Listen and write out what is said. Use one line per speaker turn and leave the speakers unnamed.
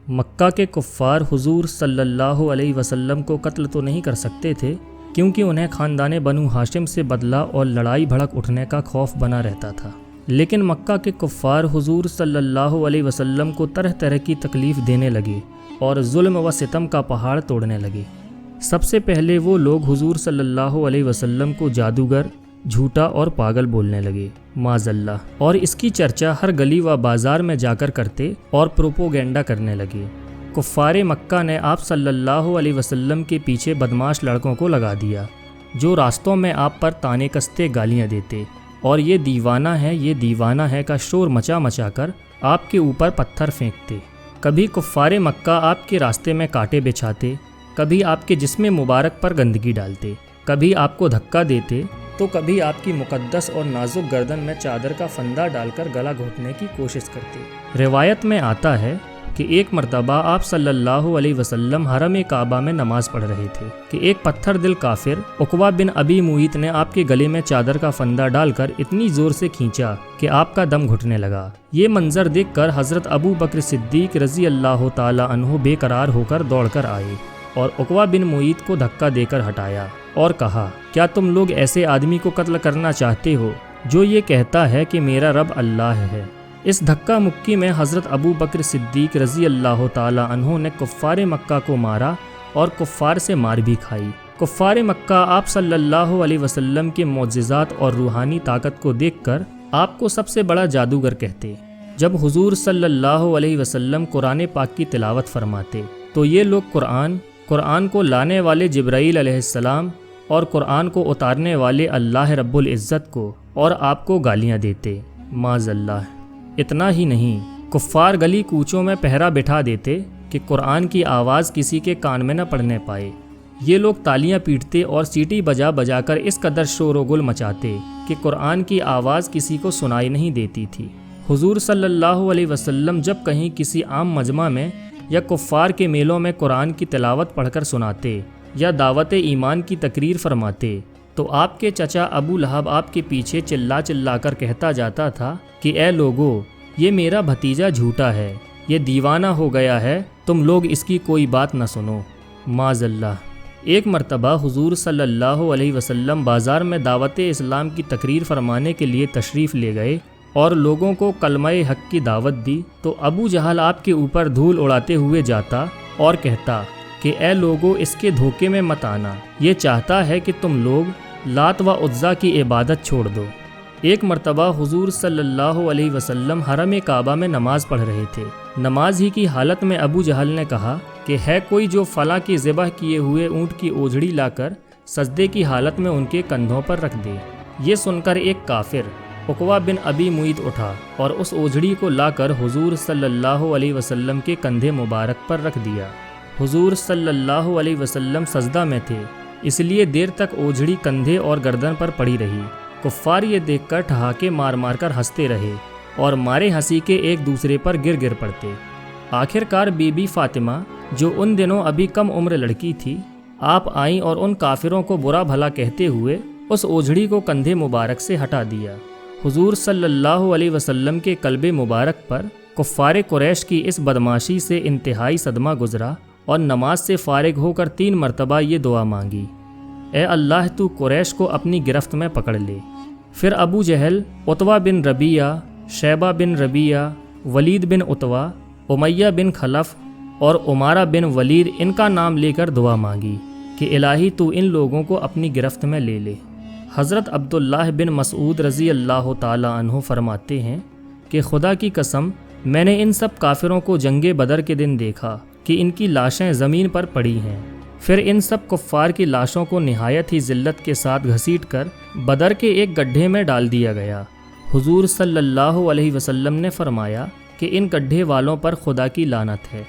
مکہ کے کفار حضور صلی اللہ علیہ وسلم کو قتل تو نہیں کر سکتے تھے کیونکہ انہیں خاندان بنو ہاشم سے بدلہ اور لڑائی بھڑک اٹھنے کا خوف بنا رہتا تھا، لیکن مکہ کے کفار حضور صلی اللہ علیہ وسلم کو طرح طرح کی تکلیف دینے لگے اور ظلم و ستم کا پہاڑ توڑنے لگے۔ سب سے پہلے وہ لوگ حضور صلی اللہ علیہ وسلم کو جادوگر، جھوٹا اور پاگل بولنے لگے، معاذ اللہ، اور اس کی چرچا ہر گلی و بازار میں جا کر کرتے اور پروپوگینڈا کرنے لگے۔ کفار مکہ نے آپ صلی اللہ علیہ وسلم کے پیچھے بدماش لڑکوں کو لگا دیا جو راستوں میں آپ پر تانے کستے گالیاں دیتے اور یہ دیوانہ ہے، یہ دیوانہ ہے کا شور مچا مچا کر آپ کے اوپر پتھر پھینکتے۔ کبھی کفار مکہ آپ کے راستے میں کانٹے بچھاتے، کبھی آپ کے جسم مبارک پر گندگی ڈالتے، کبھی آپ کو دھکا دیتے تو کبھی آپ کی مقدس اور نازک گردن میں چادر کا فندہ ڈال کر گلا گھونٹنے کی کوشش کرتے۔ روایت میں آتا ہے کہ ایک مرتبہ آپ صلی اللہ علیہ وسلم حرم کعبہ میں نماز پڑھ رہے تھے کہ ایک پتھر دل کافر عقبہ بن ابی معیط نے آپ کے گلے میں چادر کا فندہ ڈال کر اتنی زور سے کھینچا کہ آپ کا دم گھٹنے لگا۔ یہ منظر دیکھ کر حضرت ابو بکر صدیق رضی اللہ تعالی عنہ بے قرار ہو کر دوڑ کر آئے اور عقبہ بن معیط کو دھکا دے کر ہٹایا اور کہا، کیا تم لوگ ایسے آدمی کو قتل کرنا چاہتے ہو جو یہ کہتا ہے کہ میرا رب اللہ ہے؟ اس دھکا مکی میں حضرت ابو بکر صدیق رضی اللہ تعالی عنہ نے کفار مکہ کو مارا اور کفار سے مار بھی کھائی۔ کفار مکہ آپ صلی اللہ علیہ وسلم کے معجزات اور روحانی طاقت کو دیکھ کر آپ کو سب سے بڑا جادوگر کہتے۔ جب حضور صلی اللہ علیہ وسلم قرآن پاک کی تلاوت فرماتے تو یہ لوگ قرآن کو لانے والے جبرائیل علیہ السلام اور قرآن کو اتارنے والے اللہ رب العزت کو اور آپ کو گالیاں دیتے، معاذ اللہ۔ اتنا ہی نہیں، کفار گلی کوچوں میں پہرا بٹھا دیتے کہ قرآن کی آواز کسی کے کان میں نہ پڑنے پائے۔ یہ لوگ تالیاں پیٹتے اور سیٹی بجا بجا کر اس قدر شور و گل مچاتے کہ قرآن کی آواز کسی کو سنائی نہیں دیتی تھی۔ حضور صلی اللہ علیہ وسلم جب کہیں کسی عام مجمع میں یا کفار کے میلوں میں قرآن کی تلاوت پڑھ کر سناتے یا دعوت ایمان کی تقریر فرماتے تو آپ کے چچا ابو لہب آپ کے پیچھے چلا چلا کر کہتا جاتا تھا کہ اے لوگو، یہ میرا بھتیجا جھوٹا ہے، یہ دیوانہ ہو گیا ہے، تم لوگ اس کی کوئی بات نہ سنو، معاذ اللہ۔ ایک مرتبہ حضور صلی اللہ علیہ وسلم بازار میں دعوت اسلام کی تقریر فرمانے کے لیے تشریف لے گئے اور لوگوں کو کلمہ حق کی دعوت دی تو ابو جہل آپ کے اوپر دھول اڑاتے ہوئے جاتا اور کہتا کہ اے لوگو، اس کے دھوکے میں مت آنا، یہ چاہتا ہے کہ تم لوگ لات و عزا کی عبادت چھوڑ دو۔ ایک مرتبہ حضور صلی اللہ علیہ وسلم حرم کعبہ میں نماز پڑھ رہے تھے۔ نماز ہی کی حالت میں ابو جہل نے کہا کہ ہے کوئی جو فلاں کے ذبح کیے ہوئے اونٹ کی اوجھڑی لا کر سجدے کی حالت میں ان کے کندھوں پر رکھ دے۔ یہ سن کر ایک کافر عقبہ بن ابی معیط اٹھا اور اس اوجھڑی کو لا کر حضور صلی اللہ علیہ وسلم کے کندھے مبارک پر رکھ دیا۔ حضور صلی اللہ علیہ وسلم سجدہ میں تھے، اس لیے دیر تک اوجھڑی کندھے اور گردن پر پڑی رہی۔ کفار یہ دیکھ کر ٹھہاکے مار مار کر ہنستے رہے اور مارے ہنسی کے ایک دوسرے پر گر پڑتے۔ آخر کار بی بی فاطمہ، جو ان دنوں ابھی کم عمر لڑکی تھی، آپ آئیں اور ان کافروں کو برا بھلا کہتے ہوئے اس اوجھڑی کو کندھے مبارک سے ہٹا دیا۔ حضور صلی اللہ علیہ وسلم کے قلب مبارک پر کفار قریش کی اس بدماشی سے انتہائی صدمہ گزرا اور نماز سے فارغ ہو کر 3 مرتبہ یہ دعا مانگی، اے اللہ تو قریش کو اپنی گرفت میں پکڑ لے۔ پھر ابو جہل، عتبہ بن ربیعہ، شیبہ بن ربیعہ، ولید بن عتبہ، امیہ بن خلف اور عمارہ بن ولید ان کا نام لے کر دعا مانگی کہ الہی تو ان لوگوں کو اپنی گرفت میں لے لے۔ حضرت عبداللہ بن مسعود رضی اللہ تعالی عنہ فرماتے ہیں کہ خدا کی قسم، میں نے ان سب کافروں کو جنگ بدر کے دن دیکھا کہ ان کی لاشیں زمین پر پڑی ہیں۔ پھر ان سب کفار کی لاشوں کو نہایت ہی ذلت کے ساتھ گھسیٹ کر بدر کے ایک گڈھے میں ڈال دیا گیا۔ حضور صلی اللہ علیہ وسلم نے فرمایا کہ ان گڈھے والوں پر خدا کی لعنت ہے۔